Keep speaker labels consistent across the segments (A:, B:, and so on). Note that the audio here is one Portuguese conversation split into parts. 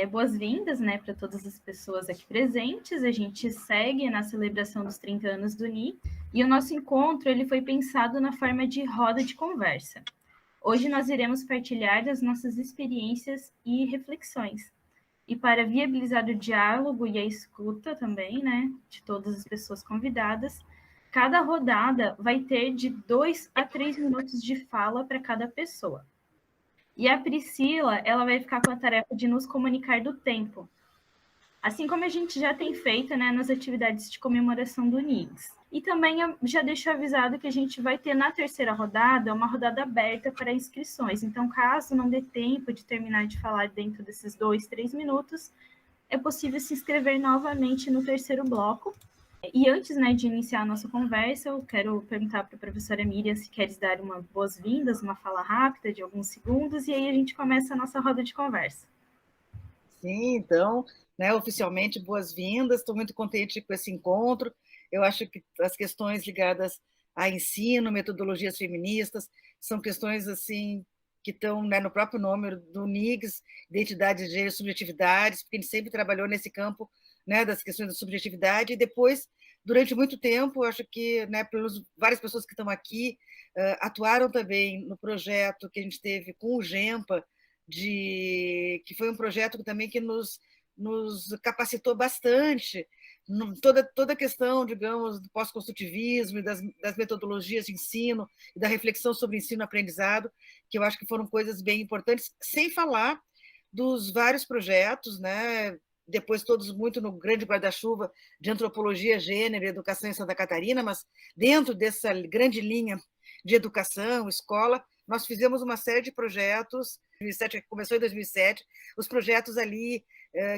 A: Boas-vindas, né, para todas as pessoas aqui presentes. A gente segue na celebração dos 30 anos do NI e o nosso encontro ele foi pensado na forma de roda de conversa. Hoje nós iremos partilhar das nossas experiências e reflexões. E para viabilizar o diálogo e a escuta também, né, de todas as pessoas convidadas, cada rodada vai ter de 2 a 3 minutos de fala para cada pessoa. E a Priscila, ela vai ficar com a tarefa de nos comunicar do tempo, assim como a gente já tem feito, né, nas atividades de comemoração do NIGS. E também eu já deixo avisado que a gente vai ter na terceira rodada uma rodada aberta para inscrições. Então, caso não dê tempo de terminar de falar dentro desses 2, 3 minutos, é possível se inscrever novamente no terceiro bloco. E antes, né, de iniciar a nossa conversa, eu quero perguntar para a professora Miriam se queres dar uma boas-vindas, uma fala rápida de alguns segundos, e aí a gente começa a nossa roda de conversa.
B: Sim, então, né, oficialmente, boas-vindas. Estou muito contente com esse encontro. Eu acho que as questões ligadas a ensino, metodologias feministas, são questões assim que estão, né, no próprio nome do NIGS, identidade de gênero, subjetividades, porque a gente sempre trabalhou nesse campo, né, das questões da subjetividade, e depois, durante muito tempo, eu acho que, né, pelas várias pessoas que estão aqui, atuaram também no projeto que a gente teve com o GEMPA, que foi um projeto também que nos capacitou bastante, toda a questão, digamos, do pós-construtivismo e das metodologias de ensino e da reflexão sobre ensino-aprendizado, que eu acho que foram coisas bem importantes, sem falar dos vários projetos, né? Depois todos muito no grande guarda-chuva de antropologia, gênero e educação em Santa Catarina, mas dentro dessa grande linha de educação, escola, nós fizemos uma série de projetos, 2007, começou em 2007, os projetos ali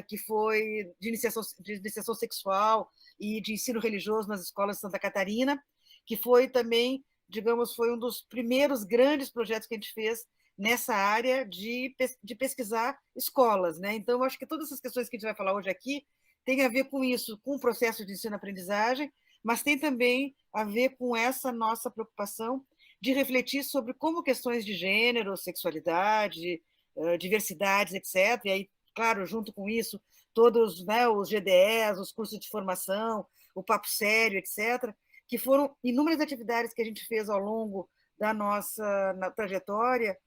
B: que foi de iniciação sexual e de ensino religioso nas escolas de Santa Catarina, que foi também, digamos, foi um dos primeiros grandes projetos que a gente fez nessa área de pesquisar escolas, né? Então, eu acho que todas essas questões que a gente vai falar hoje aqui têm a ver com isso, com o processo de ensino-aprendizagem, mas tem também a ver com essa nossa preocupação de refletir sobre como questões de gênero, sexualidade, diversidades, etc. E aí, claro, junto com isso, todos, né, os GDEs, os cursos de formação, o Papo Sério, etc., que foram inúmeras atividades que a gente fez ao longo da nossa trajetória,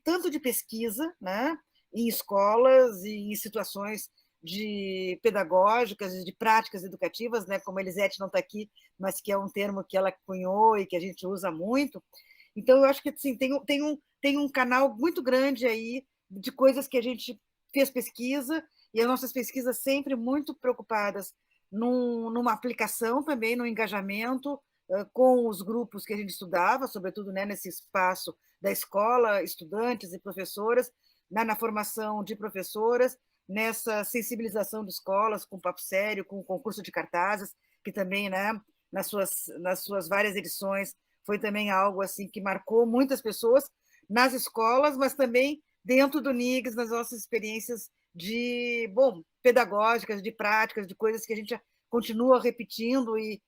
B: tanto de pesquisa, né, em escolas e em situações de pedagógicas, de práticas educativas, né, como a Elisete não está aqui, mas que é um termo que ela cunhou e que a gente usa muito. Então, eu acho que assim, tem um canal muito grande aí de coisas que a gente fez pesquisa, e as nossas pesquisas sempre muito preocupadas numa aplicação também, no engajamento com os grupos que a gente estudava, sobretudo, né, nesse espaço da escola, estudantes e professoras, na formação de professoras, nessa sensibilização de escolas com Papo Sério, com o concurso de cartazes, que também, né, nas suas várias edições, foi também algo assim que marcou muitas pessoas nas escolas, mas também dentro do NIGS, nas nossas experiências pedagógicas, de práticas, de coisas que a gente continua repetindo e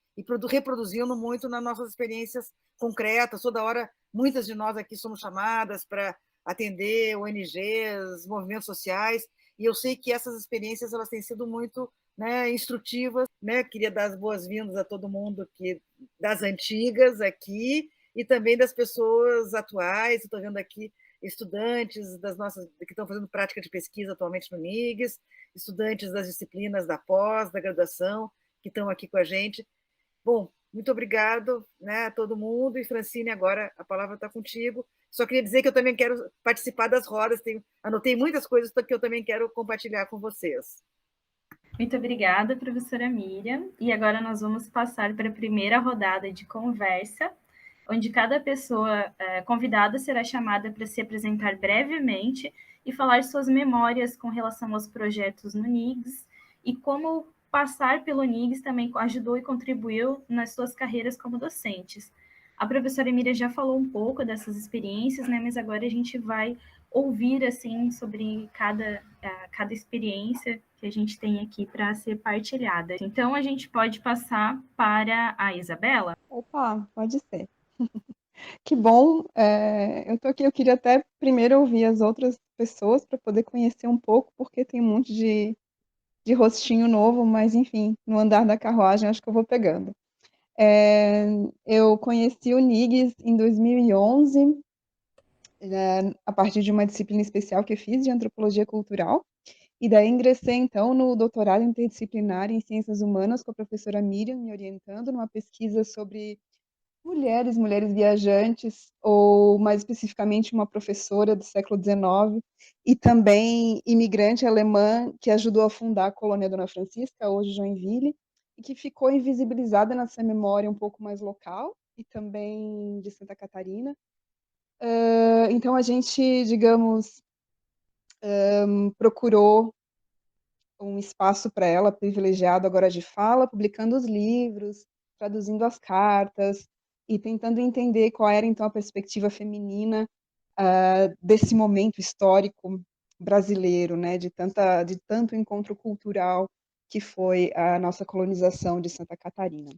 B: reproduzindo muito nas nossas experiências concretas. Toda hora, muitas de nós aqui somos chamadas para atender ONGs, movimentos sociais, e eu sei que essas experiências elas têm sido muito, né, instrutivas, né? Queria dar as boas-vindas a todo mundo das antigas aqui e também das pessoas atuais. Estou vendo aqui estudantes que estão fazendo prática de pesquisa atualmente no NIGS, estudantes das disciplinas da pós, da graduação, que estão aqui com a gente. Bom, muito obrigado, né, a todo mundo. E, Francine, agora a palavra está contigo. Só queria dizer que eu também quero participar das rodas, anotei muitas coisas que eu também quero compartilhar com vocês.
A: Muito obrigada, professora Miriam. E agora nós vamos passar para a primeira rodada de conversa, onde cada pessoa convidada será chamada para se apresentar brevemente e falar suas memórias com relação aos projetos no NIGS e como passar pelo NIGS também ajudou e contribuiu nas suas carreiras como docentes. A professora Miriam já falou um pouco dessas experiências, né, mas agora a gente vai ouvir assim sobre cada cada experiência que a gente tem aqui para ser partilhada. Então, a gente pode passar para a Isabela?
C: Opa, pode ser. Que bom, eu tô aqui, eu queria até primeiro ouvir as outras pessoas para poder conhecer um pouco, porque tem um monte de rostinho novo, mas enfim, no andar da carruagem acho que eu vou pegando. Eu conheci o NIGS em 2011, a partir de uma disciplina especial que eu fiz de antropologia cultural, e daí ingressei então no doutorado interdisciplinar em ciências humanas com a professora Miriam me orientando numa pesquisa sobre mulheres viajantes, ou mais especificamente uma professora do século XIX, e também imigrante alemã que ajudou a fundar a colônia Dona Francisca, hoje Joinville, e que ficou invisibilizada nessa memória um pouco mais local, e também de Santa Catarina. Então a gente, digamos, procurou um espaço para ela privilegiado agora de fala, publicando os livros, traduzindo as cartas e tentando entender qual era então a perspectiva feminina desse momento histórico brasileiro, né, de tanto encontro cultural que foi a nossa colonização de Santa Catarina.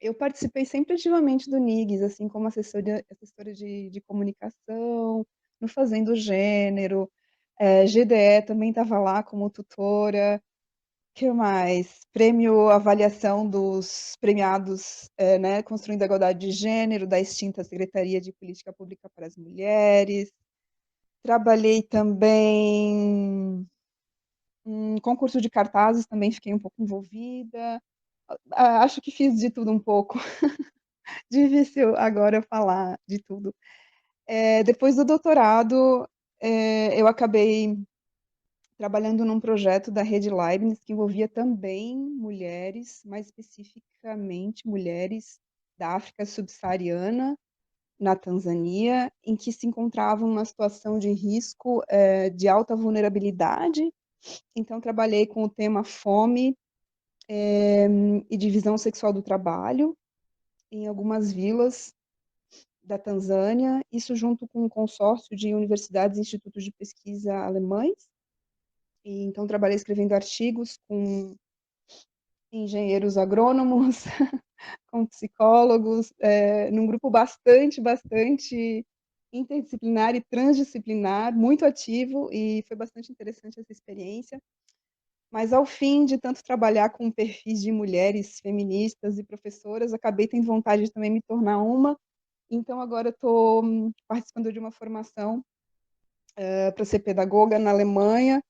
C: Eu participei sempre ativamente do NIGS, assim como assessora de comunicação, no Fazendo Gênero, GDE também estava lá como tutora. Que mais? Prêmio Avaliação dos Premiados, né, Construindo a Igualdade de Gênero, da extinta Secretaria de Política Pública para as Mulheres. Trabalhei também em concurso de cartazes, também fiquei um pouco envolvida. Acho que fiz de tudo um pouco. Difícil agora falar de tudo. Depois do doutorado, eu acabei trabalhando num projeto da Rede Leibniz que envolvia também mulheres, mais especificamente mulheres da África subsaariana, na Tanzânia, em que se encontravam numa situação de risco de alta vulnerabilidade. Então, trabalhei com o tema fome e divisão sexual do trabalho em algumas vilas da Tanzânia, isso junto com um consórcio de universidades e institutos de pesquisa alemães. E, então, trabalhei escrevendo artigos com engenheiros agrônomos, com psicólogos, num grupo bastante interdisciplinar e transdisciplinar, muito ativo, e foi bastante interessante essa experiência. Mas, ao fim de tanto trabalhar com perfis de mulheres feministas e professoras, acabei tendo vontade de também me tornar uma. Então, agora estou participando de uma formação para ser pedagoga na Alemanha,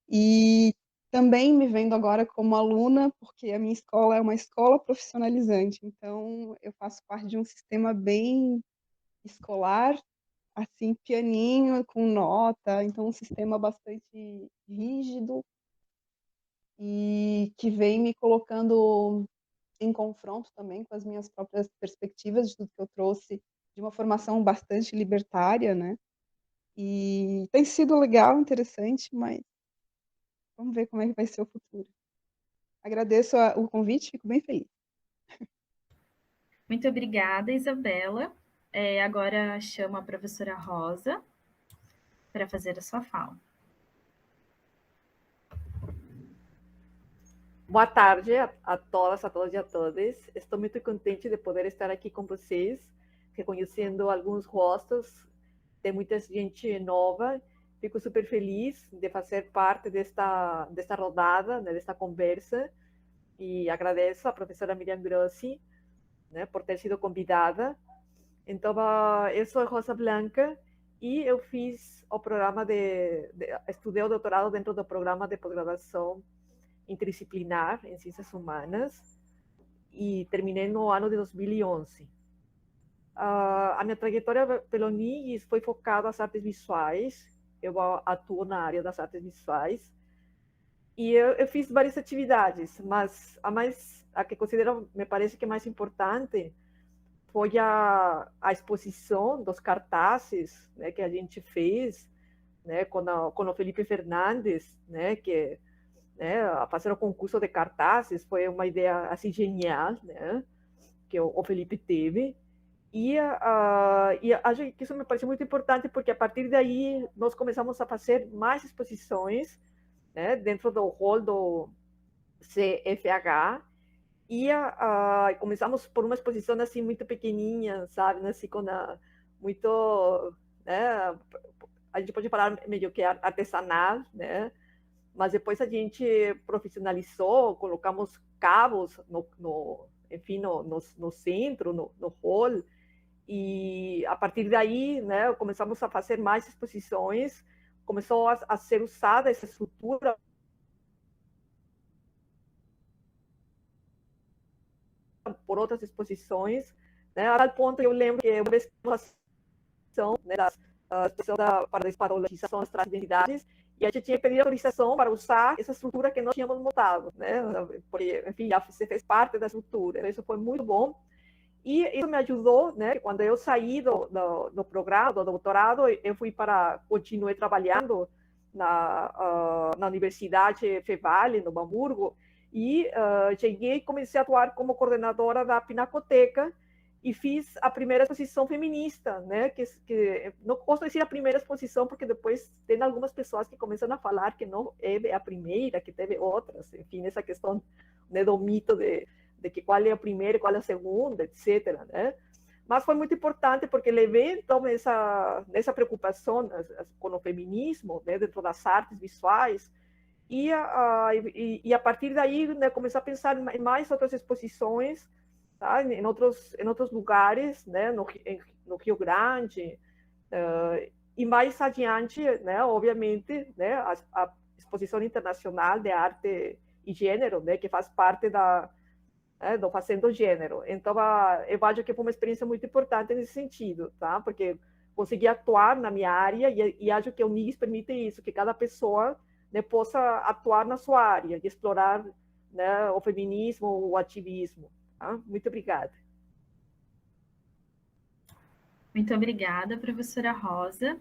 C: e também me vendo agora como aluna, porque a minha escola é uma escola profissionalizante, então eu faço parte de um sistema bem escolar, assim, pianinho, com nota, então um sistema bastante rígido e que vem me colocando em confronto também com as minhas próprias perspectivas de tudo que eu trouxe de uma formação bastante libertária, né? E tem sido legal, interessante, mas vamos ver como é que vai ser o futuro. Agradeço o convite, fico bem feliz.
A: Muito obrigada, Isabela. Agora chamo a professora Rosa para fazer a sua fala.
D: Boa tarde a todas, a todos e a todas. Estou muito contente de poder estar aqui com vocês, reconhecendo alguns rostos, tem muita gente nova. Fico super feliz de fazer parte desta rodada, né, desta conversa, e agradeço à professora Miriam Grossi, né, por ter sido convidada. Então, eu sou Rosa Blanca e eu fiz o programa estudei o doutorado dentro do programa de pós-graduação interdisciplinar em Ciências Humanas e terminei no ano de 2011. A minha trajetória pelo NIGS foi focada nas artes visuais, eu atuo na área das artes visuais, e eu fiz várias atividades, mas a que considero, me parece que mais importante, foi a exposição dos cartazes, né, que a gente fez, né, com o Felipe Fernandes, né, que fazer o concurso de cartazes foi uma ideia assim genial, né, que o Felipe teve. E acho que isso me pareceu muito importante, porque a partir daí nós começamos a fazer mais exposições, né, dentro do hall do CFH, e começamos por uma exposição assim muito pequenininha, sabe, assim, muito, né, a gente pode falar meio que artesanal, né, mas depois a gente profissionalizou, colocamos cabos enfim, no centro, no hall, e a partir daí, né, começamos a fazer mais exposições, começou a ser usada essa estrutura por outras exposições, né, a tal ponto que eu lembro que uma vez né, para a valorização das transidentidades, e a gente tinha pedido autorização para usar essa estrutura que nós tínhamos montado, né, porque, enfim, já se fez parte da estrutura, isso foi muito bom. E isso me ajudou, né? Quando eu saí do programa, do doutorado, eu continuei trabalhando na Universidade Fevale, no Hamburgo, e cheguei e comecei a atuar como coordenadora da Pinacoteca e fiz a primeira exposição feminista, né? Que não posso dizer a primeira exposição, porque depois tem algumas pessoas que começam a falar que não é a primeira, que teve outras, enfim, essa questão, né, do mito de que qual é a primeira e qual é a segunda, etc., né? Mas foi muito importante porque levei, então, essa preocupação com o feminismo, né, dentro das artes visuais, e a partir daí, né, comecei a pensar em mais outras exposições, tá? Em outros lugares, né, no Rio Grande, e mais adiante, né, obviamente, né, a Exposição Internacional de Arte e Gênero, né, que faz parte do Fazendo Gênero. Então, eu acho que foi uma experiência muito importante nesse sentido, tá? Porque consegui atuar na minha área e acho que o NIGS permite isso, que cada pessoa, né, possa atuar na sua área e explorar, né, o feminismo, o ativismo. Tá? Muito obrigada.
A: Muito obrigada, professora Rosa.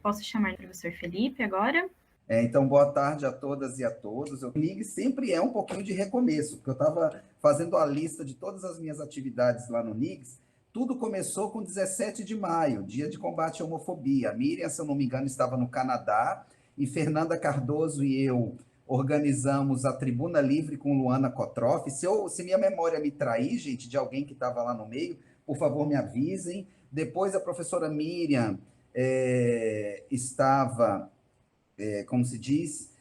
A: Posso chamar o professor Felipe agora?
E: Então, boa tarde a todas e a todos. O NIG sempre é um pouquinho de recomeço, porque eu estava fazendo a lista de todas as minhas atividades lá no NIGS. Tudo começou com 17 de maio, Dia de Combate à Homofobia. A Miriam, se eu não me engano, estava no Canadá, e Fernanda Cardoso e eu organizamos a Tribuna Livre com Luana Kotroff. Se minha memória me trair, gente, de alguém que estava lá no meio, por favor, me avisem. Depois, a professora Miriam estava... como se diz,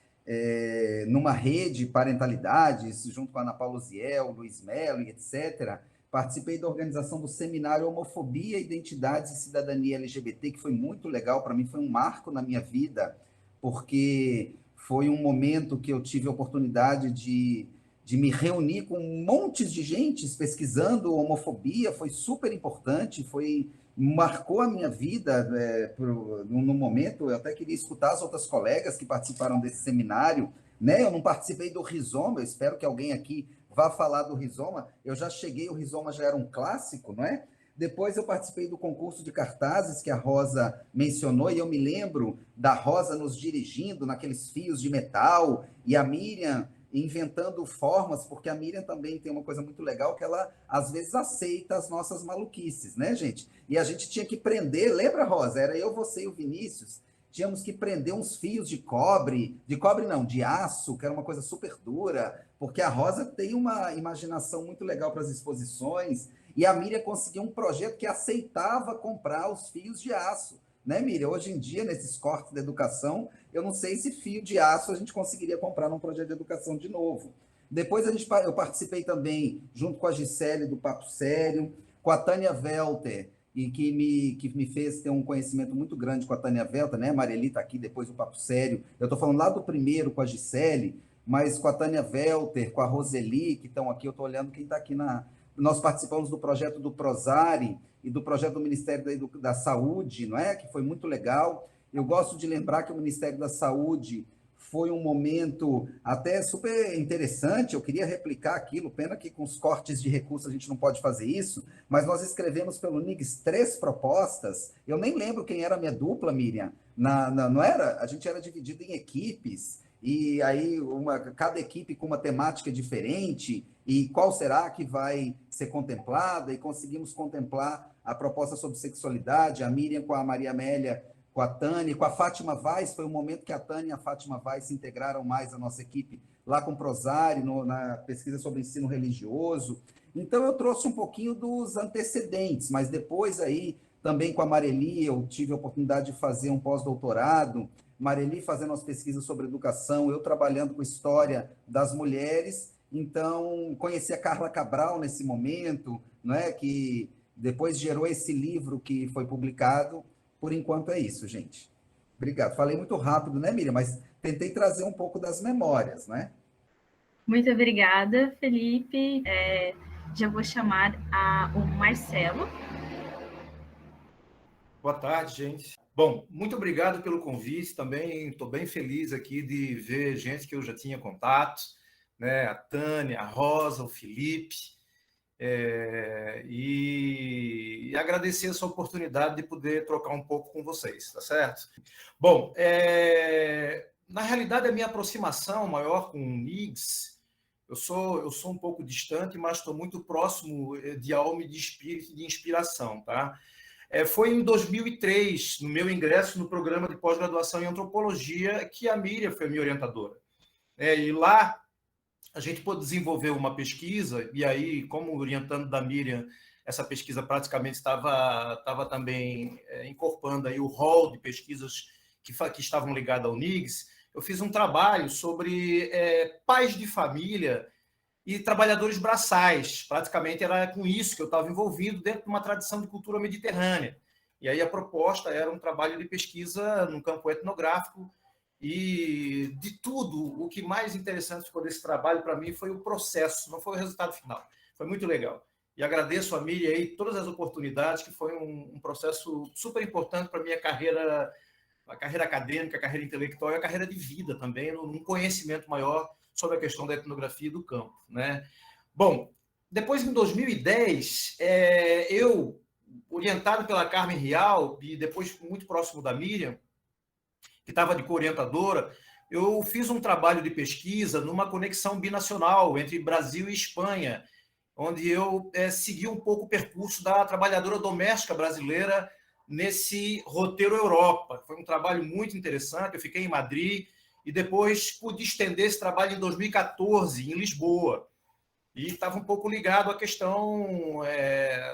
E: numa rede parentalidades, junto com a Ana Paula Ziel, Luiz Melo e etc. Participei da organização do seminário Homofobia, Identidades e Cidadania LGBT, que foi muito legal, para mim foi um marco na minha vida, porque foi um momento que eu tive a oportunidade de me reunir com montes de gente pesquisando homofobia, foi super importante, marcou a minha vida no momento. Eu até queria escutar as outras colegas que participaram desse seminário, né? Eu não participei do Rizoma, eu espero que alguém aqui vá falar do Rizoma. Eu já cheguei, o Rizoma já era um clássico, não é? Depois eu participei do concurso de cartazes que a Rosa mencionou, e eu me lembro da Rosa nos dirigindo naqueles fios de metal, e a Miriam inventando formas, porque a Miriam também tem uma coisa muito legal, que ela, às vezes, aceita as nossas maluquices, né, gente? E a gente tinha que prender, lembra, Rosa? Era eu, você e o Vinícius, tínhamos que prender uns fios de cobre não, de aço, que era uma coisa super dura, porque a Rosa tem uma imaginação muito legal para as exposições, e a Miriam conseguiu um projeto que aceitava comprar os fios de aço, né, Miriam? Hoje em dia, nesses cortes da educação, eu não sei se fio de aço a gente conseguiria comprar num projeto de educação de novo. Depois eu participei também, junto com a Gisele, do Papo Sério, com a Tânia Welter, e que me fez ter um conhecimento muito grande com a Tânia Welter, né? A Mareli está aqui, depois do Papo Sério. Eu estou falando lá do primeiro com a Gisele, mas com a Tânia Welter, com a Roseli, que estão aqui, eu estou olhando quem está aqui Nós participamos do projeto do Prosari e do projeto do Ministério da Saúde, não é? Que foi muito legal. Eu gosto de lembrar que o Ministério da Saúde foi um momento até super interessante. Eu queria replicar aquilo, pena que com os cortes de recursos a gente não pode fazer isso, mas nós escrevemos pelo NIGS 3 propostas. Eu nem lembro quem era a minha dupla, Miriam. Não era? A gente era dividido em equipes, e aí cada equipe com uma temática diferente, e qual será que vai ser contemplada, e conseguimos contemplar a proposta sobre sexualidade, a Miriam com a Maria Amélia, com a Tânia, com a Fátima Vaz, foi o momento que a Tânia e a Fátima Vaz se integraram mais à nossa equipe, lá com o Prosário, na pesquisa sobre ensino religioso. Então, eu trouxe um pouquinho dos antecedentes, mas depois aí, também com a Mareli, eu tive a oportunidade de fazer um pós-doutorado, Mareli fazendo as pesquisas sobre educação, eu trabalhando com história das mulheres, então conheci a Carla Cabral nesse momento, não é? Que depois gerou esse livro que foi publicado. Por enquanto é isso, gente. Obrigado. Falei muito rápido, né, Miriam? Mas tentei trazer um pouco das memórias, né?
A: Muito obrigada, Felipe. Já vou chamar o Marcelo.
F: Boa tarde, gente. Bom, muito obrigado pelo convite. Também estou bem feliz aqui de ver gente que eu já tinha contato, né? A Tânia, a Rosa, o Felipe. E agradecer essa oportunidade de poder trocar um pouco com vocês, tá certo? Bom, na realidade, a minha aproximação maior com o NIGS, eu sou um pouco distante, mas estou muito próximo de alma e de espírito e de inspiração, tá? Foi em 2003, no meu ingresso no programa de pós-graduação em antropologia, que a Miriam foi a minha orientadora. E lá a gente pôde desenvolver uma pesquisa, e aí, como orientando da Miriam, essa pesquisa praticamente estava também incorporando aí o rol de pesquisas que estavam ligadas ao NIGS. Eu fiz um trabalho sobre pais de família e trabalhadores braçais. Praticamente era com isso que eu estava envolvido dentro de uma tradição de cultura mediterrânea. E aí a proposta era um trabalho de pesquisa no campo etnográfico, e de tudo, o que mais interessante ficou desse trabalho para mim foi o processo, não foi o resultado final. Foi muito legal. E agradeço a Miriam aí todas as oportunidades, que foi um processo super importante para a minha carreira, a carreira acadêmica, a carreira intelectual e a carreira de vida também, num conhecimento maior sobre a questão da etnografia do campo, né? Bom, depois, em 2010, eu, orientado pela Carmen Rial, e depois muito próximo da Miriam, que estava de co-orientadora, eu fiz um trabalho de pesquisa numa conexão binacional entre Brasil e Espanha, onde eu segui um pouco o percurso da trabalhadora doméstica brasileira nesse roteiro Europa. Foi um trabalho muito interessante, eu fiquei em Madrid e depois pude estender esse trabalho em 2014, em Lisboa. E estava um pouco ligado à questão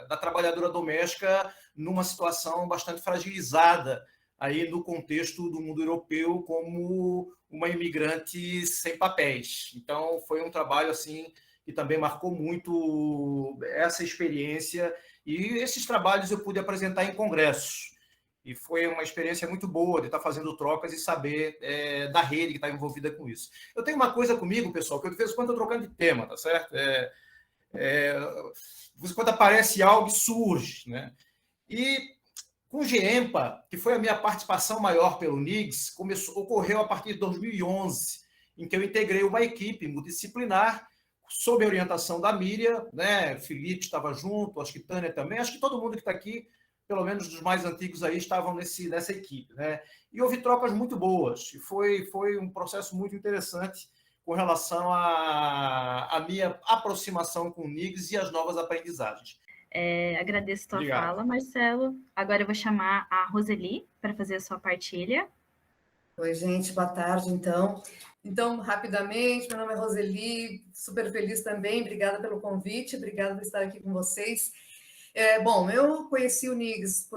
F: da trabalhadora doméstica numa situação bastante fragilizada aí no contexto do mundo europeu como uma imigrante sem papéis. Então, foi um trabalho assim que também marcou muito essa experiência, e esses trabalhos eu pude apresentar em congressos. E foi uma experiência muito boa de estar fazendo trocas e saber da rede que está envolvida com isso. Eu tenho uma coisa comigo, pessoal, que eu de vez em quando estou trocando de tema, tá certo? De vez em quando aparece algo e surge, né? E com o GEMPA, que foi a minha participação maior pelo NIGS, ocorreu a partir de 2011, em que eu integrei uma equipe multidisciplinar sob a orientação da Miriam, né? Felipe estava junto, acho que Tânia também, acho que todo mundo que está aqui, pelo menos dos mais antigos aí, estavam nessa equipe, né? E houve trocas muito boas, e foi um processo muito interessante com relação à minha aproximação com o NIGS e as novas aprendizagens.
A: Agradeço a tua
F: Obrigado.
A: fala, Marcelo. Agora eu vou chamar a Roseli para fazer a sua partilha.
G: Oi, gente, boa tarde, então. Então, rapidamente, meu nome é Roseli, super feliz também, obrigada pelo convite, obrigada por estar aqui com vocês. Bom, eu conheci o NIGS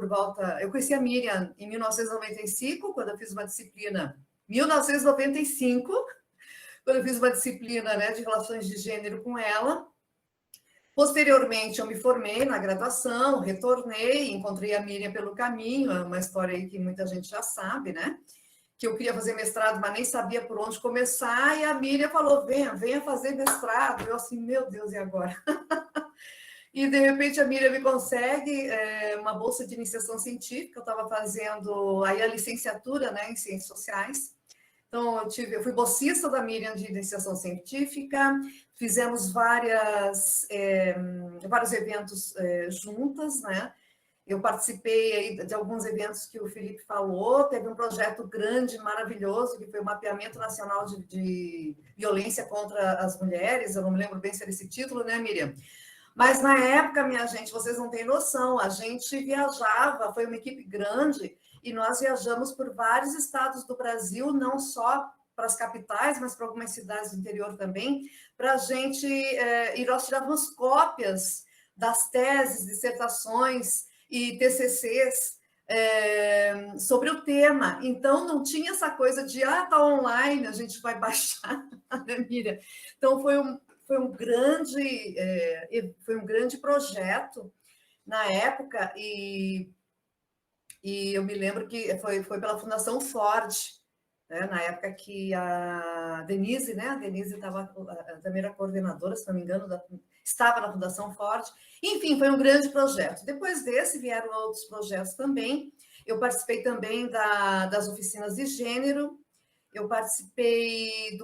G: eu conheci a Miriam em 1995, quando eu fiz uma disciplina, 1995, quando eu fiz uma disciplina, né, de relações de gênero com ela. Posteriormente, eu me formei na graduação, retornei, encontrei a Miriam pelo caminho, é uma história aí que muita gente já sabe, né? Que eu queria fazer mestrado, mas nem sabia por onde começar, e a Miriam falou, venha fazer mestrado. Eu assim, meu Deus, e agora? E, de repente, a Miriam me consegue uma bolsa de iniciação científica, eu estava fazendo aí a licenciatura, né, em Ciências Sociais. Então, eu fui bolsista da Miriam de iniciação científica, fizemos vários eventos juntas, né? Eu participei aí de alguns eventos que o Felipe falou, teve um projeto grande, maravilhoso, que foi o Mapeamento Nacional de Violência contra as Mulheres, eu não me lembro bem se era esse título, né, Miriam? Mas na época, minha gente, vocês não têm noção, a gente viajava, foi uma equipe grande, e nós viajamos por vários estados do Brasil, não só para as capitais, mas para algumas cidades do interior também, para a gente, e nós tirávamos cópias das teses, dissertações e TCCs sobre o tema. Então, não tinha essa coisa de, tá online, a gente vai baixar, né, Miriam? Então, foi um grande projeto na época, e eu me lembro que foi pela Fundação Ford, né, na época que a Denise, né? A Denise também era coordenadora, se não me engano, estava na Fundação Ford. Enfim, foi um grande projeto. Depois desse, vieram outros projetos também. Eu participei também das oficinas de gênero, eu participei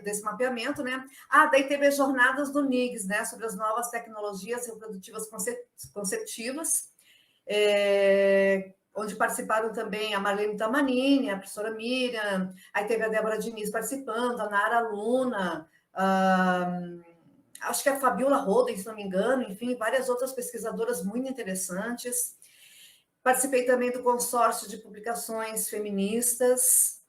G: desse mapeamento, né? Daí teve as jornadas do NIGS, né? Sobre as novas tecnologias reprodutivas conceptivas, onde participaram também a Marlene Tamanini, a professora Miriam, aí teve a Débora Diniz participando, a Nara Luna, acho que a Fabiola Roden, se não me engano, enfim, várias outras pesquisadoras muito interessantes. Participei também do consórcio de publicações feministas.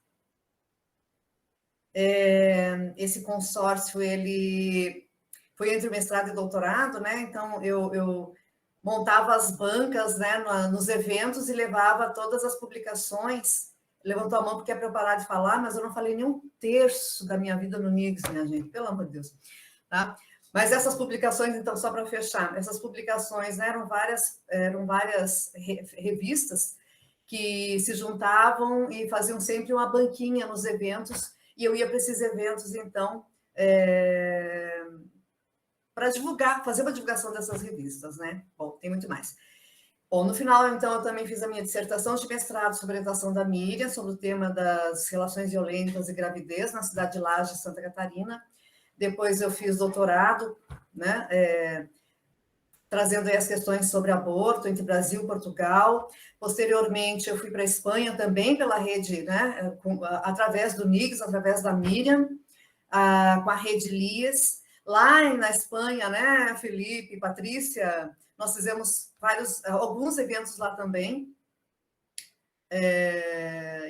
G: Esse consórcio, ele foi entre o mestrado e doutorado, né? Então, eu montava as bancas, né, nos eventos e levava todas as publicações. Levantou a mão porque é para eu parar de falar, mas eu não falei nem um terço da minha vida no NIGS, minha gente, pelo amor de Deus. Tá? Mas essas publicações, então, só para fechar, essas publicações, né, eram várias revistas que se juntavam e faziam sempre uma banquinha nos eventos, e eu ia para esses eventos, então, para divulgar, fazer uma divulgação dessas revistas, né? Bom, tem muito mais. Bom, no final, então, eu também fiz a minha dissertação de mestrado sobre a orientação da Miriam, sobre o tema das relações violentas e gravidez na cidade de Lages, Santa Catarina. Depois eu fiz doutorado, né? Trazendo aí as questões sobre aborto entre Brasil e Portugal. Posteriormente, eu fui para a Espanha também pela rede, né? Através do NIGS, através da Miriam, com a rede LIAS. Lá na Espanha, né, Felipe, Patrícia, nós fizemos alguns eventos lá também.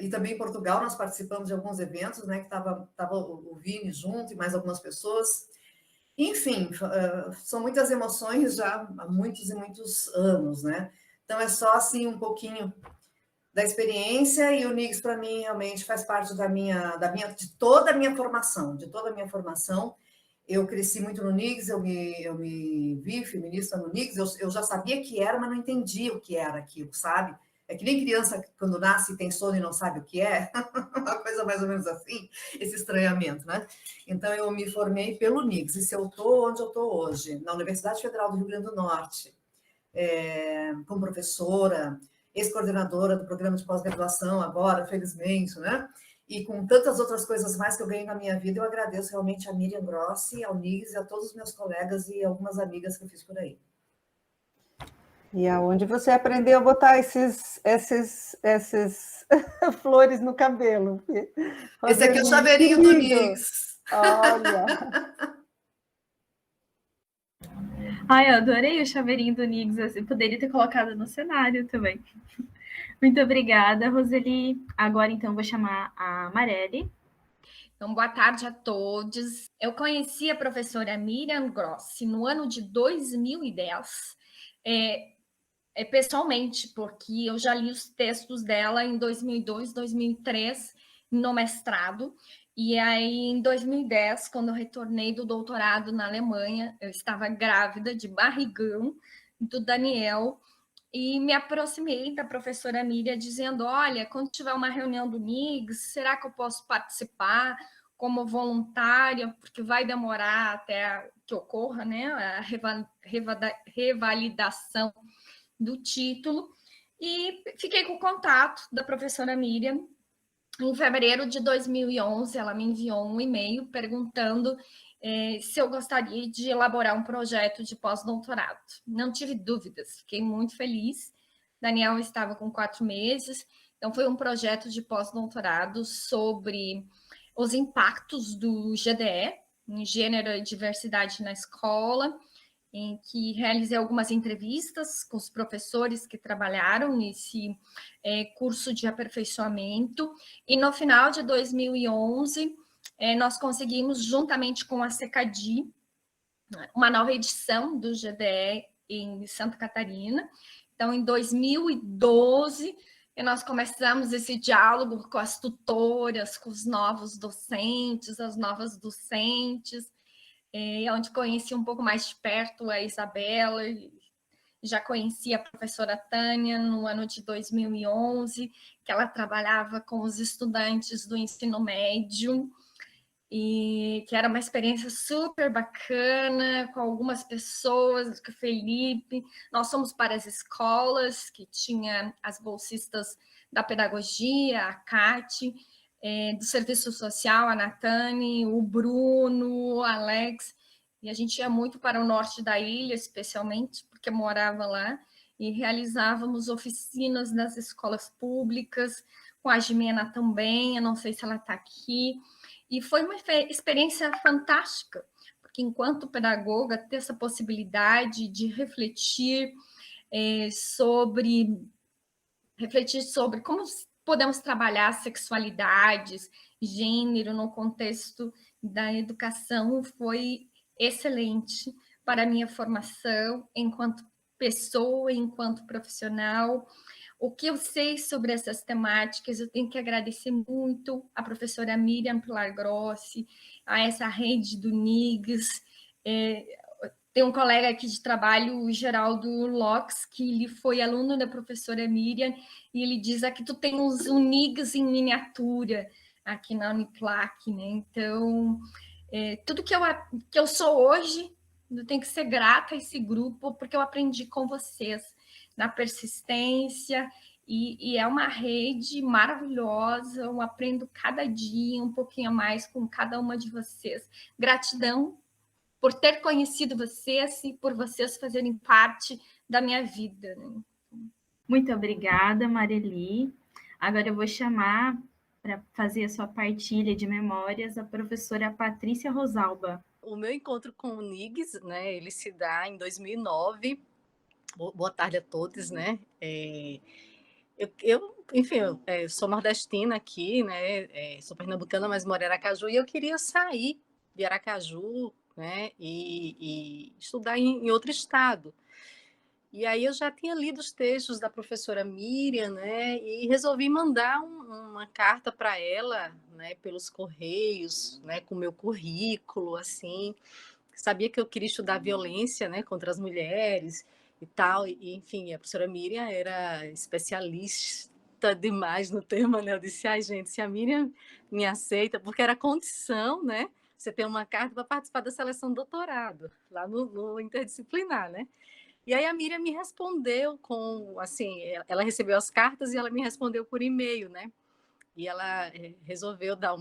G: E também em Portugal nós participamos de alguns eventos, né, que estava o Vini junto e mais algumas pessoas. Enfim, são muitas emoções já há muitos e muitos anos, né? Então é só assim um pouquinho da experiência, e o NIGS para mim realmente faz parte de toda a minha formação, Eu cresci muito no NIGS, eu me vi feminista no NIGS, eu já sabia que era, mas não entendia o que era aquilo, sabe? É que nem criança, quando nasce, tem sono e não sabe o que é, uma coisa mais ou menos assim, esse estranhamento, né? Então, eu me formei pelo NIGS, e se eu estou onde eu estou hoje, na Universidade Federal do Rio Grande do Norte, como professora, ex-coordenadora do programa de pós-graduação agora, felizmente, né? E com tantas outras coisas mais que eu ganhei na minha vida, eu agradeço realmente a Miriam Grossi, ao NIGS, a todos os meus colegas e algumas amigas que eu fiz por aí.
H: E aonde você aprendeu a botar esses flores no cabelo?
G: Esse aqui é o chaveirinho do NIGS.
H: Olha!
A: Ai, eu adorei o chaveirinho do NIGS, assim, poderia ter colocado no cenário também. Muito obrigada, Roseli. Agora, então, vou chamar a Marelli.
I: Então, boa tarde a todos. Eu conheci a professora Miriam Grossi no ano de 2010, pessoalmente, porque eu já li os textos dela em 2002, 2003, no mestrado. E aí, em 2010, quando eu retornei do doutorado na Alemanha, eu estava grávida de barrigão do Daniel, e me aproximei da professora Miriam dizendo, olha, quando tiver uma reunião do NIGS, será que eu posso participar como voluntária, porque vai demorar até que ocorra, né, a revalidação do título, e fiquei com o contato da professora Miriam. Em fevereiro de 2011, ela me enviou um e-mail perguntando se eu gostaria de elaborar um projeto de pós-doutorado. Não tive dúvidas, fiquei muito feliz, Daniel estava com 4 meses. Então, foi um projeto de pós-doutorado sobre os impactos do GDE, em Gênero e Diversidade na Escola, em que realizei algumas entrevistas com os professores que trabalharam nesse curso de aperfeiçoamento. E no final de 2011, nós conseguimos, juntamente com a CECADI, uma nova edição do GDE em Santa Catarina. Então, em 2012, nós começamos esse diálogo com as tutoras, com os novos docentes, as novas docentes, onde conheci um pouco mais de perto a Isabela, já conheci a professora Tânia no ano de 2011, que ela trabalhava com os estudantes do ensino médio, e que era uma experiência super bacana, com algumas pessoas, com o Felipe. Nós fomos para as escolas, que tinha as bolsistas da pedagogia, a Cate, do serviço social, a Natane, o Bruno, o Alex, e a gente ia muito para o norte da ilha, especialmente, porque morava lá, e realizávamos oficinas nas escolas públicas, com a Jimena também, eu não sei se ela está aqui, e foi uma experiência fantástica, porque enquanto pedagoga, ter essa possibilidade de refletir sobre como podemos trabalhar sexualidades, gênero no contexto da educação foi excelente para a minha formação enquanto pessoa, enquanto profissional. O que eu sei sobre essas temáticas, eu tenho que agradecer muito à professora Miriam Pilar Grossi, a essa rede do NIGS. Tem um colega aqui de trabalho, o Geraldo Locks, que ele foi aluno da professora Miriam, e ele diz aqui, tu tem uns NIGS em miniatura aqui na Uniplac, né? Então, tudo que eu sou hoje, eu tenho que ser grata a esse grupo, porque eu aprendi com vocês, na persistência, e é uma rede maravilhosa, eu aprendo cada dia um pouquinho a mais com cada uma de vocês. Gratidão por ter conhecido vocês e por vocês fazerem parte da minha vida. Né?
A: Muito obrigada, Mareli. Agora eu vou chamar para fazer a sua partilha de memórias a professora Patrícia Rosalba.
J: O meu encontro com o NIGS, né, ele se dá em 2009. Boa tarde a todos, né? Enfim, eu sou nordestina aqui, né? Sou pernambucana, mas moro em Aracaju, e eu queria sair de Aracaju, né? E estudar em outro estado. E aí eu já tinha lido os textos da professora Miriam, né? E resolvi mandar uma carta para ela, né? Pelos correios, né? Com o meu currículo, assim. Sabia que eu queria estudar violência, né? Contra as mulheres e tal. E, enfim, a professora Miriam era especialista demais no tema, né? Eu disse, ai, gente, se a Miriam me aceita, porque era condição, né? Você ter uma carta para participar da seleção do doutorado, lá no interdisciplinar, né? E aí a Miriam me respondeu com, assim, ela recebeu as cartas e ela me respondeu por e-mail, né? E ela resolveu dar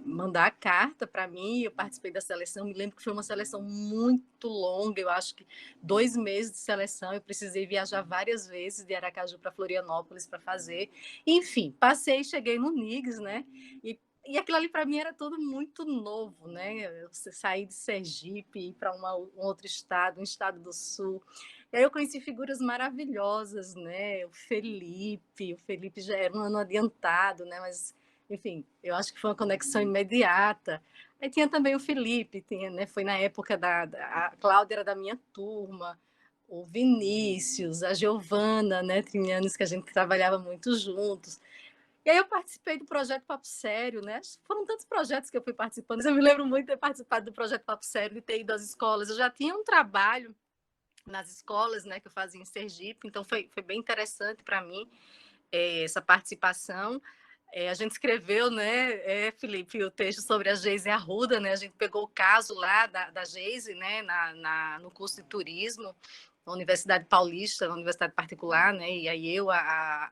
J: mandar a carta para mim, eu participei da seleção, me lembro que foi uma seleção muito longa, eu acho que 2 meses de seleção, eu precisei viajar várias vezes de Aracaju para Florianópolis para fazer, enfim, passei, cheguei no NIGS, né, e aquilo ali para mim era tudo muito novo, né, eu saí de Sergipe, ir para um outro estado, um estado do sul, e aí eu conheci figuras maravilhosas, né, o Felipe já era um ano adiantado, né, mas enfim, eu acho que foi uma conexão imediata. Aí tinha também o Felipe, né? Foi na época a Cláudia era da minha turma, o Vinícius, a Giovana, né? Trinianos, que a gente trabalhava muito juntos. E aí eu participei do projeto Papo Sério, né? Foram tantos projetos que eu fui participando, mas eu me lembro muito de ter participado do projeto Papo Sério, de ter ido às escolas. Eu já tinha um trabalho nas escolas, né? Que eu fazia em Sergipe, então foi bem interessante para mim essa participação. A gente escreveu, né, Felipe, o texto sobre a Geise Arruda, né? A gente pegou o caso lá da Geise, né, no curso de turismo, na Universidade Paulista, na Universidade Particular, né? E aí eu, a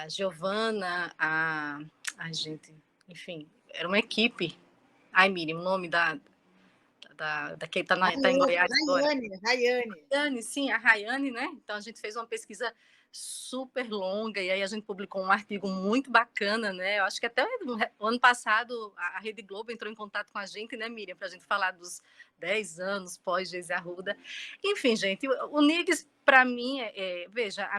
J: Giovana, a gente, enfim, era uma equipe. Ai, Miriam, o nome da que está em Goiás agora.
B: Rayane.
J: Sim, a Rayane, né? Então a gente fez uma pesquisa super longa e aí a gente publicou um artigo muito bacana, né? Eu acho que até o ano passado a Rede Globo entrou em contato com a gente, né, Miriam, para a gente falar dos 10 anos pós-Geise Arruda. Enfim, gente, o NIGS, para mim, veja,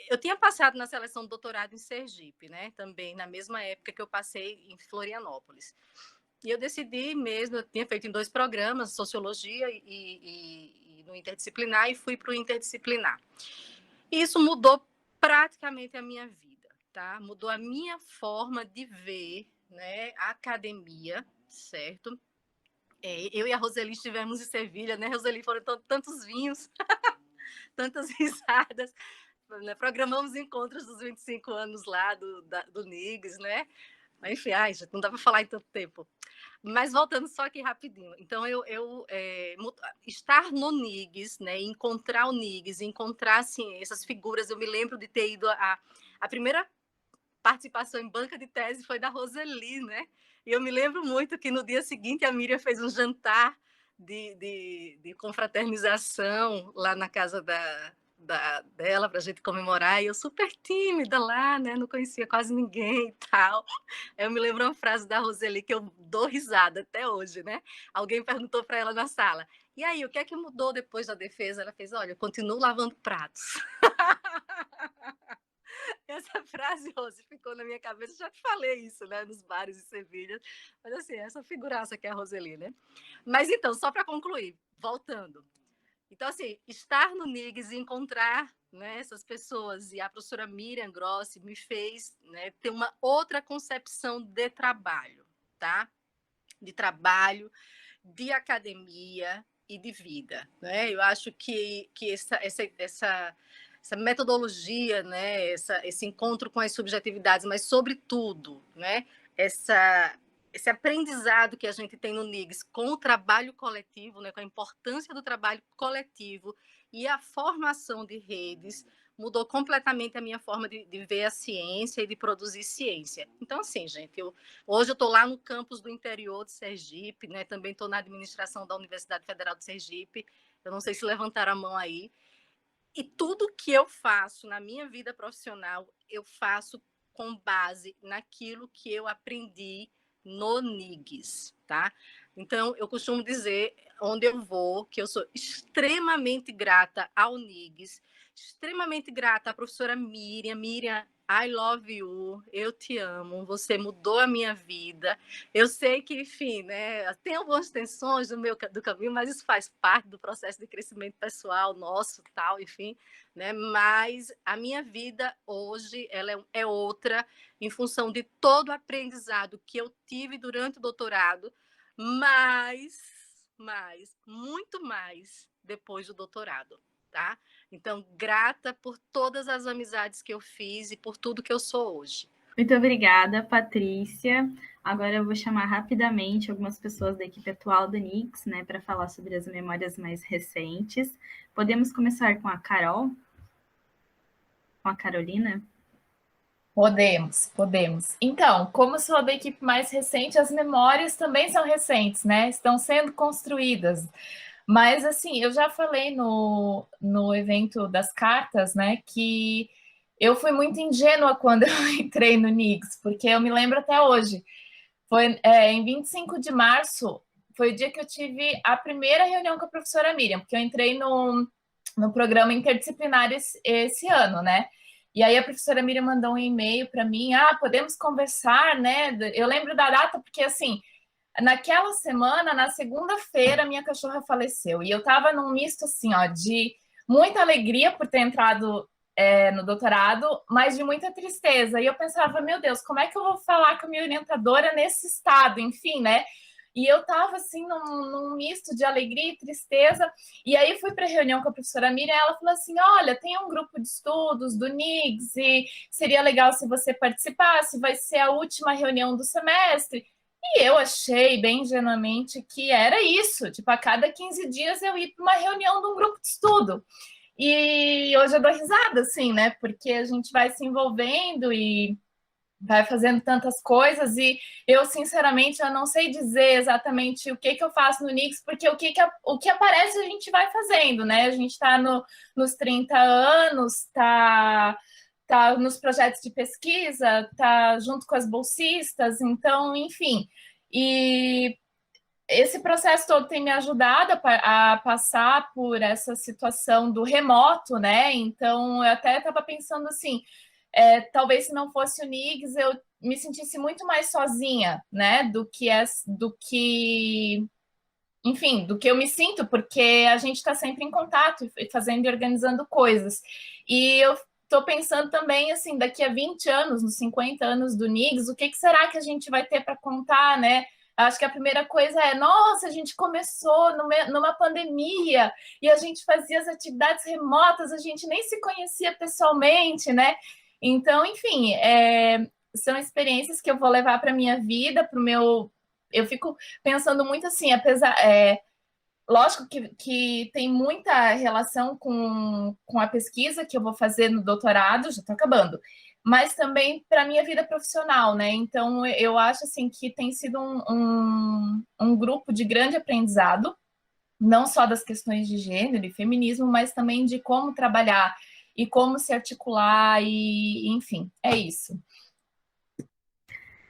J: eu tinha passado na seleção do doutorado em Sergipe, né? Também na mesma época que eu passei em Florianópolis. E eu decidi mesmo, eu tinha feito em 2 programas, sociologia e no interdisciplinar, e fui para o interdisciplinar. E isso mudou praticamente a minha vida, tá? Mudou a minha forma de ver, né, a academia, certo? Eu e a Roseli estivemos em Sevilha, né, Roseli? Foram tantos vinhos, tantas risadas, né? Programamos encontros dos 25 anos lá do NIGS, né? Enfim, gente, não dá para falar em tanto tempo. Mas voltando só aqui rapidinho. Então, estar no NIGS, né, encontrar o NIGS, encontrar assim, essas figuras. Eu me lembro de ter ido a primeira participação em banca de tese foi da Roseli, né? E eu me lembro muito que no dia seguinte a Miriam fez um jantar de confraternização lá na casa dela para a gente comemorar, e eu super tímida lá, né? Não conhecia quase ninguém e tal. Eu me lembro uma frase da Roseli que eu dou risada até hoje, né? Alguém perguntou para ela na sala: e aí, o que é que mudou depois da defesa? Ela fez: olha, eu continuo lavando pratos. Essa frase, Rose, ficou na minha cabeça. Já te falei isso, né? Nos bares de Sevilha. Mas assim, essa figuraça que é a Roseli, né? Mas então, só para concluir, voltando. Então, assim, estar no NIGS e encontrar, né, essas pessoas, e a professora Miriam Grossi me fez, né, ter uma outra concepção de trabalho, tá? De trabalho, de academia e de vida, né? Eu acho que essa metodologia, né, esse encontro com as subjetividades, mas, sobretudo, né, esse aprendizado que a gente tem no NIGS com o trabalho coletivo, né, com a importância do trabalho coletivo e a formação de redes, mudou completamente a minha forma de ver a ciência e de produzir ciência. Então, assim, gente, hoje eu estou lá no campus do interior de Sergipe, né, também estou na administração da Universidade Federal de Sergipe, eu não sei se levantaram a mão aí, e tudo que eu faço na minha vida profissional, eu faço com base naquilo que eu aprendi no NIGS, tá? Então, eu costumo dizer, onde eu vou, que eu sou extremamente grata ao NIGS, extremamente grata à professora Miriam. Miriam, I love you, eu te amo, você mudou a minha vida. Eu sei que, enfim, né, tem algumas tensões do caminho, mas isso faz parte do processo de crescimento pessoal nosso, tal, enfim, né? Mas a minha vida hoje ela é outra, em função de todo o aprendizado que eu tive durante o doutorado, muito mais depois do doutorado, tá? Então, grata por todas as amizades que eu fiz e por tudo que eu sou hoje.
A: Muito obrigada, Patrícia. Agora eu vou chamar rapidamente algumas pessoas da equipe atual do NIGS, né, para falar sobre as memórias mais recentes. Podemos começar com a Carol? Com a Carolina?
K: Podemos. Então, como sou da equipe mais recente, as memórias também são recentes, né? Estão sendo construídas. Mas, assim, eu já falei no evento das cartas, né, que eu fui muito ingênua quando eu entrei no NIGS, porque eu me lembro até hoje. Foi em 25 de março, foi o dia que eu tive a primeira reunião com a professora Miriam, porque eu entrei no programa interdisciplinar esse ano, né? E aí a professora Miriam mandou um e-mail para mim, podemos conversar, né? Eu lembro da data porque, assim, naquela semana, na segunda-feira, minha cachorra faleceu. E eu estava num misto, assim, ó, de muita alegria por ter entrado no doutorado, mas de muita tristeza. E eu pensava, meu Deus, como é que eu vou falar com a minha orientadora nesse estado? Enfim, né? E eu estava, assim, num misto de alegria e tristeza. E aí fui para a reunião com a professora Miriam e ela falou assim, olha, tem um grupo de estudos do NIGS e seria legal se você participasse, vai ser a última reunião do semestre. E eu achei, bem ingenuamente, que era isso. Tipo, a cada 15 dias eu ia para uma reunião de um grupo de estudo. E hoje eu dou risada, assim, né? Porque a gente vai se envolvendo e vai fazendo tantas coisas, e eu, sinceramente, eu não sei dizer exatamente o que eu faço no Nix, porque o que aparece a gente vai fazendo, né? A gente está nos 30 anos, tá nos projetos de pesquisa, tá junto com as bolsistas, então, enfim. E esse processo todo tem me ajudado a passar por essa situação do remoto, né? Então, eu até estava pensando assim, talvez se não fosse o NIGS, eu me sentisse muito mais sozinha, né? Enfim, do que eu me sinto, porque a gente está sempre em contato, fazendo e organizando coisas. E eu estou pensando também, assim, daqui a 20 anos, nos 50 anos do NIGS, o que será que a gente vai ter para contar, né? Acho que a primeira coisa é, nossa, a gente começou numa pandemia e a gente fazia as atividades remotas, a gente nem se conhecia pessoalmente, né? Então, enfim, são experiências que eu vou levar para a minha vida, para o meu... Eu fico pensando muito assim, lógico que tem muita relação com a pesquisa que eu vou fazer no doutorado, já estou acabando, mas também para a minha vida profissional, né? Então, eu acho assim que tem sido um grupo de grande aprendizado, não só das questões de gênero e feminismo, mas também de como trabalhar e como se articular, e enfim, é isso.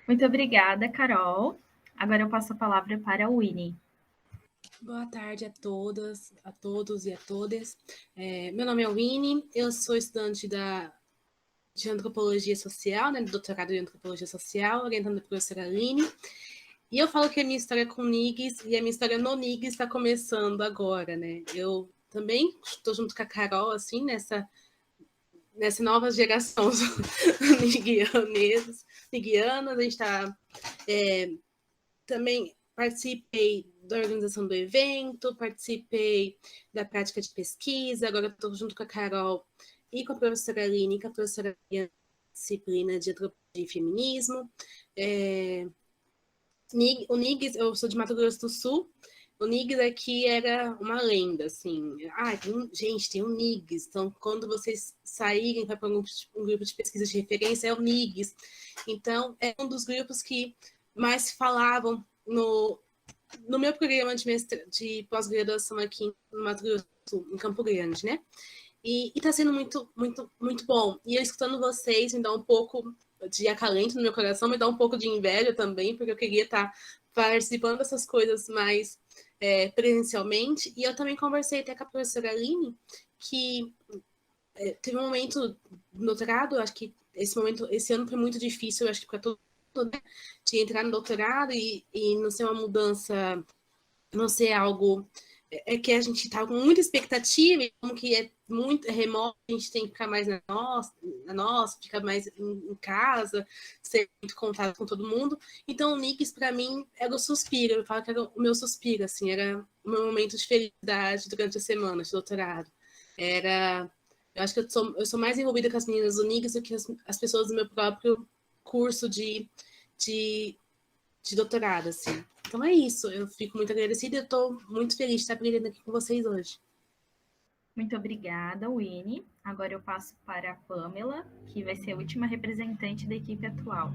A: Muito obrigada, Carol. Agora eu passo a palavra para a Winnie.
L: Boa tarde a todas, a todos e a todas. Meu nome é Winnie, eu sou estudante de Antropologia Social, né, do doutorado em Antropologia Social, orientando a professora Aline. E eu falo que a minha história com o NIGS e a minha história no NIGS está começando agora, né? Eu também estou junto com a Carol, assim, nessa nova geração niguianas. A gente está... também participei da organização do evento, participei da prática de pesquisa, agora estou junto com a Carol e com a professora Aline, com a professora Aline, disciplina de antropologia e feminismo. O NIGS, eu sou de Mato Grosso do Sul, o NIGS aqui era uma lenda, assim, gente, tem um NIGS, então quando vocês saírem para um grupo de pesquisa de referência, é o NIGS. Então, é um dos grupos que mais falavam no meu programa de pós-graduação aqui no Mato Grosso do Sul, em Campo Grande, né? E está sendo muito, muito, muito bom. E eu escutando vocês me dá um pouco de acalento no meu coração, me dá um pouco de inveja também, porque eu queria estar participando dessas coisas mais presencialmente. E eu também conversei até com a professora Aline, que teve um momento no doutorado, acho que esse ano foi muito difícil, acho que para todo mundo, né, de entrar no doutorado e não ser uma mudança, não ser algo que a gente está com muita expectativa, e como que é muito remoto, a gente tem que ficar mais na nossa, ficar mais em casa, ter muito contato com todo mundo. Então, o NIGS, para mim, era o suspiro. Eu falo que era o meu suspiro, assim, era o meu momento de felicidade durante a semana de doutorado. Eu acho que eu sou mais envolvida com as meninas do NIGS do que as pessoas do meu próprio curso de doutorado, assim. Então é isso, eu fico muito agradecida e eu estou muito feliz de estar aprendendo aqui com vocês hoje.
A: Muito obrigada, Winnie. Agora eu passo para a Pamela, que vai ser a última representante da equipe atual.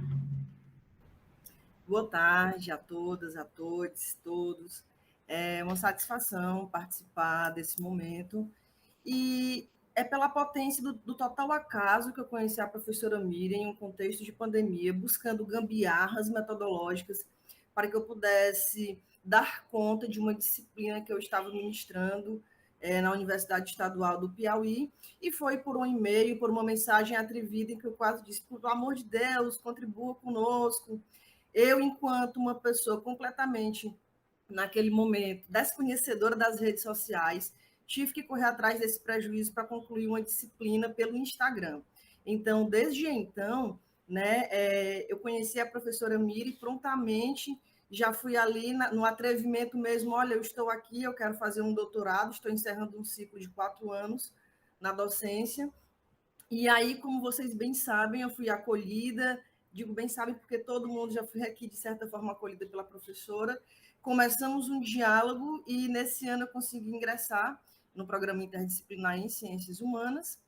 M: Boa tarde a todas, a todos. É uma satisfação participar desse momento. E é pela potência do total acaso que eu conheci a professora Miriam em um contexto de pandemia, buscando gambiarras metodológicas para que eu pudesse dar conta de uma disciplina que eu estava ministrando na Universidade Estadual do Piauí, e foi por um e-mail, por uma mensagem atrevida, em que eu quase disse, por amor de Deus, contribua conosco. Eu, enquanto uma pessoa completamente, naquele momento, desconhecedora das redes sociais, tive que correr atrás desse prejuízo para concluir uma disciplina pelo Instagram. Então, desde então, né, eu conheci a professora Miri e prontamente já fui ali no atrevimento mesmo, olha, eu estou aqui, eu quero fazer um doutorado, estou encerrando um ciclo de 4 anos na docência, e aí, como vocês bem sabem, eu fui acolhida, digo bem sabem porque todo mundo já foi aqui, de certa forma, acolhida pela professora, começamos um diálogo e nesse ano eu consegui ingressar no programa interdisciplinar em Ciências Humanas,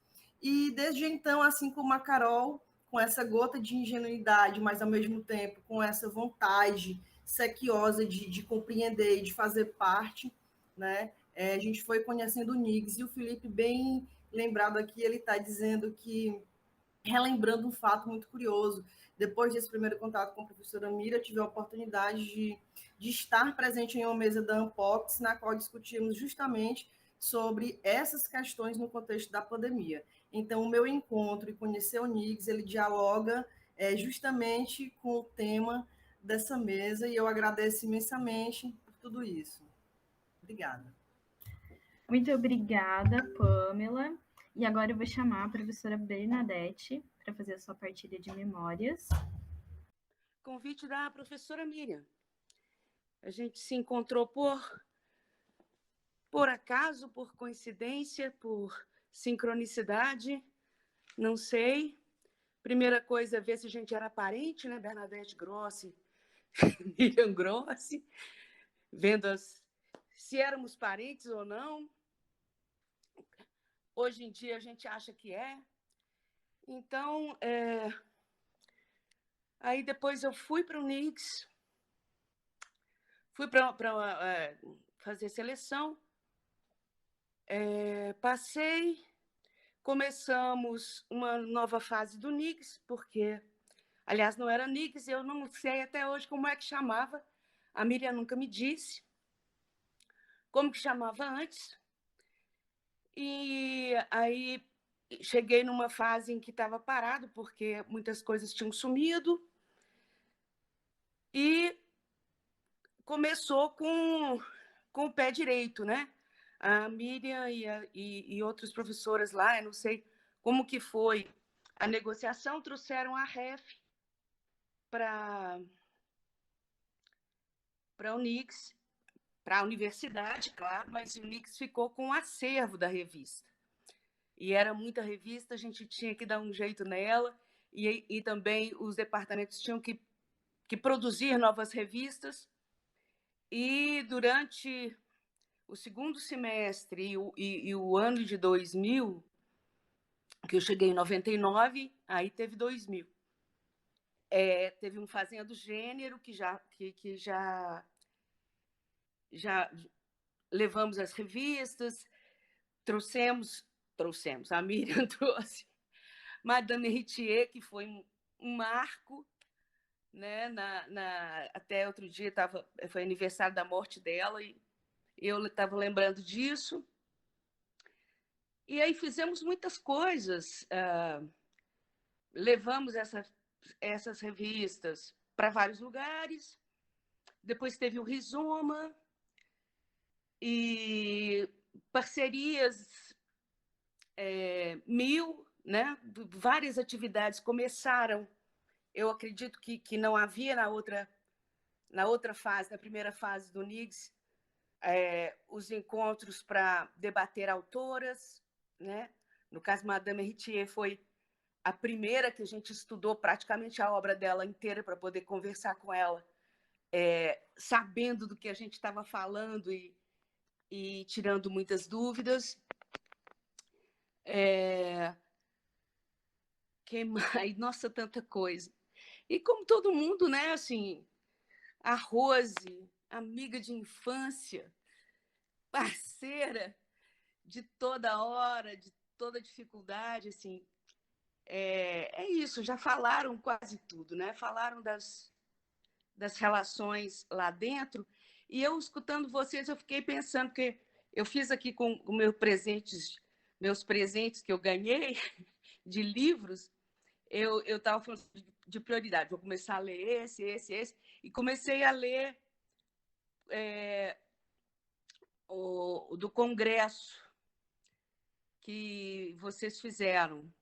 M: e desde então, assim como a Carol, com essa gota de ingenuidade, mas ao mesmo tempo com essa vontade sequiosa de compreender e de fazer parte, né? A gente foi conhecendo o Niggs, e o Felipe, bem lembrado aqui, ele está dizendo que, relembrando um fato muito curioso, depois desse primeiro contato com a professora Mira, eu tive a oportunidade de estar presente em uma mesa da Unpox, na qual discutimos justamente sobre essas questões no contexto da pandemia. Então, o meu encontro e conhecer o Niggs, ele dialoga justamente com o tema dessa mesa, e eu agradeço imensamente por tudo isso. Obrigada.
A: Muito obrigada, Pamela. E agora eu vou chamar a professora Bernadette para fazer a sua partilha de memórias.
N: Convite da professora Miriam. A gente se encontrou por acaso, por coincidência, por sincronicidade, não sei. Primeira coisa é ver se a gente era parente, né? Bernadette Grossi, Miriam Grossi, vendo se éramos parentes ou não. Hoje em dia a gente acha que é. Então, aí depois eu fui para o Niggs, fui para fazer seleção, passei, começamos uma nova fase do Niggs, porque, aliás, não era Niggs, eu não sei até hoje como é que chamava, a Miriam nunca me disse como que chamava antes. E aí cheguei numa fase em que estava parado, porque muitas coisas tinham sumido, e começou com o pé direito, né? A Miriam e outras professoras lá, eu não sei como que foi a negociação, trouxeram a REF para o Niggs, para a universidade, claro, mas o Niggs ficou com o acervo da revista. E era muita revista, a gente tinha que dar um jeito nela, e também os departamentos tinham que produzir novas revistas. E durante o segundo semestre e o ano de 2000, que eu cheguei em 99, aí teve 2000. Teve um Fazendo Gênero, que já levamos as revistas, trouxemos, a Miriam trouxe Madame Héritier, que foi um marco, né? Até outro dia foi aniversário da morte dela, e eu estava lembrando disso. E aí fizemos muitas coisas, levamos essas revistas para vários lugares, depois teve o Rizoma, e parcerias 1000, né? Várias atividades começaram. Eu acredito que não havia na outra fase, na primeira fase do Niggs, os encontros para debater autoras, né? No caso, Madame Héritier foi a primeira que a gente estudou praticamente a obra dela inteira para poder conversar com ela, sabendo do que a gente estava falando e tirando muitas dúvidas. Quem mais? Nossa, tanta coisa. E como todo mundo, né? Assim, a Rose, amiga de infância, parceira de toda hora, de toda dificuldade, assim. É isso, já falaram quase tudo, né? Falaram das relações lá dentro, e eu, escutando vocês, eu fiquei pensando, que eu fiz aqui com meus presentes que eu ganhei de livros, eu estava falando de prioridade, vou começar a ler esse, e comecei a ler o do Congresso que vocês fizeram,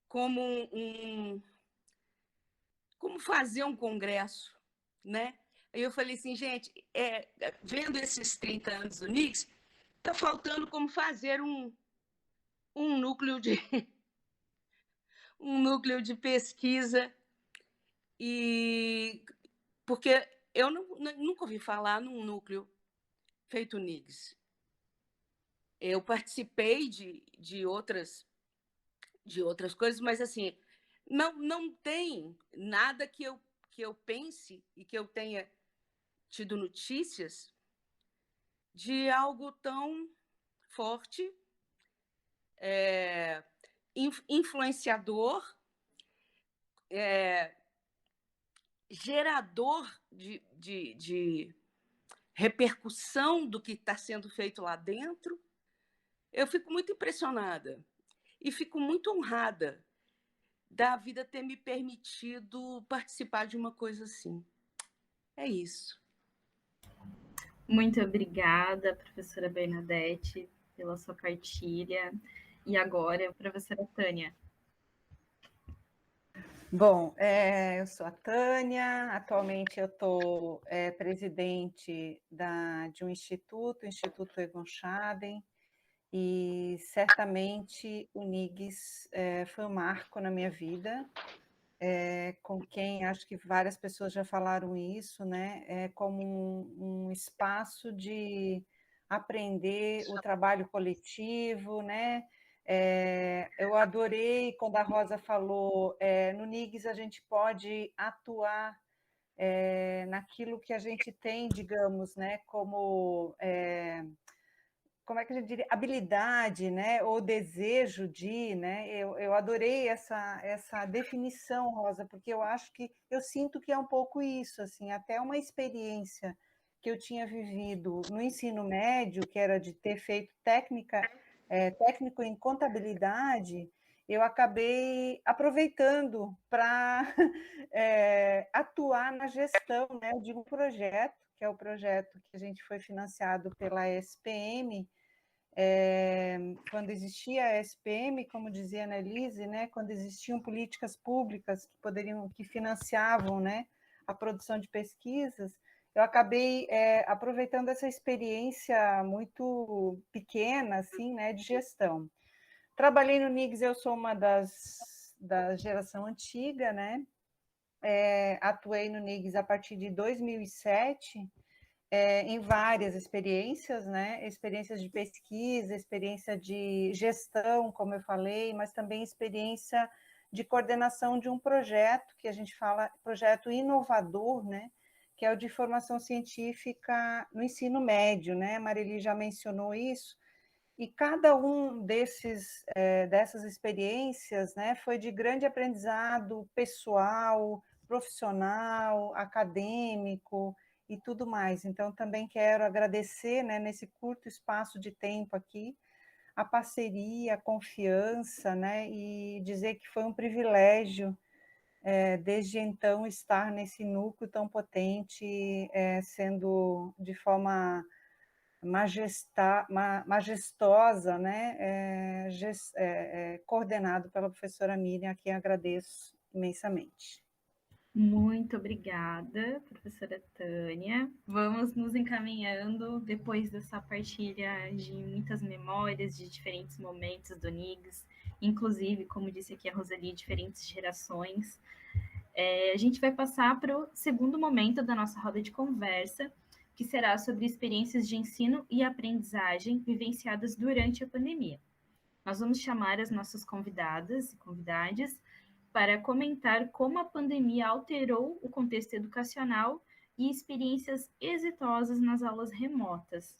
N: como fazer um congresso, né? Aí eu falei assim, gente, vendo esses 30 anos do Niggs, está faltando como fazer um núcleo de pesquisa, e porque eu nunca ouvi falar num núcleo feito Niggs. Eu participei de outras coisas, mas assim, não tem nada que eu pense e que eu tenha tido notícias de algo tão forte, influenciador, gerador de repercussão do que está sendo feito lá dentro. Eu fico muito impressionada e fico muito honrada da vida ter me permitido participar de uma coisa assim. É isso.
A: Muito obrigada, professora Bernadette, pela sua partilha. E agora, a professora Tânia.
H: Bom, eu sou a Tânia, atualmente eu estou presidente de um instituto, o Instituto Egon Schaden, e certamente o NIGS foi um marco na minha vida, com quem acho que várias pessoas já falaram isso, né? Como um espaço de aprender o trabalho coletivo, né? Eu adorei quando a Rosa falou, no NIGS a gente pode atuar naquilo que a gente tem, digamos, né? Como é que a gente diria? Habilidade, né? Ou desejo de, né? Eu adorei essa definição, Rosa, porque eu sinto que é um pouco isso, assim, até uma experiência que eu tinha vivido no ensino médio, que era de ter feito técnico em contabilidade, eu acabei aproveitando para atuar na gestão, né, de um projeto, que é o projeto que a gente foi financiado pela SPM, quando existia a SPM, como dizia a Annelise, né, quando existiam políticas públicas que financiavam, né, a produção de pesquisas, eu acabei aproveitando essa experiência muito pequena, assim, né, de gestão. Trabalhei no NIGS, eu sou uma da geração antiga, né, atuei no NIGS a partir de 2007, em várias experiências, né, experiências de pesquisa, experiência de gestão, como eu falei, mas também experiência de coordenação de um projeto, que a gente fala projeto inovador, né, que é o de formação científica no ensino médio, né? A Marili já mencionou isso, e cada um dessas experiências, né, foi de grande aprendizado pessoal, profissional, acadêmico e tudo mais. Então, também quero agradecer, né, nesse curto espaço de tempo aqui, a parceria, a confiança, né, e dizer que foi um privilégio desde então estar nesse núcleo tão potente, sendo de forma majestosa, né, coordenado pela professora Miriam, a quem agradeço imensamente.
A: Muito obrigada, professora Tânia. Vamos nos encaminhando depois dessa partilha de muitas memórias de diferentes momentos do NIGS, inclusive, como disse aqui a Roseli, diferentes gerações. A gente vai passar para o segundo momento da nossa roda de conversa, que será sobre experiências de ensino e aprendizagem vivenciadas durante a pandemia. Nós vamos chamar as nossas convidadas e convidados para comentar como a pandemia alterou o contexto educacional e experiências exitosas nas aulas remotas.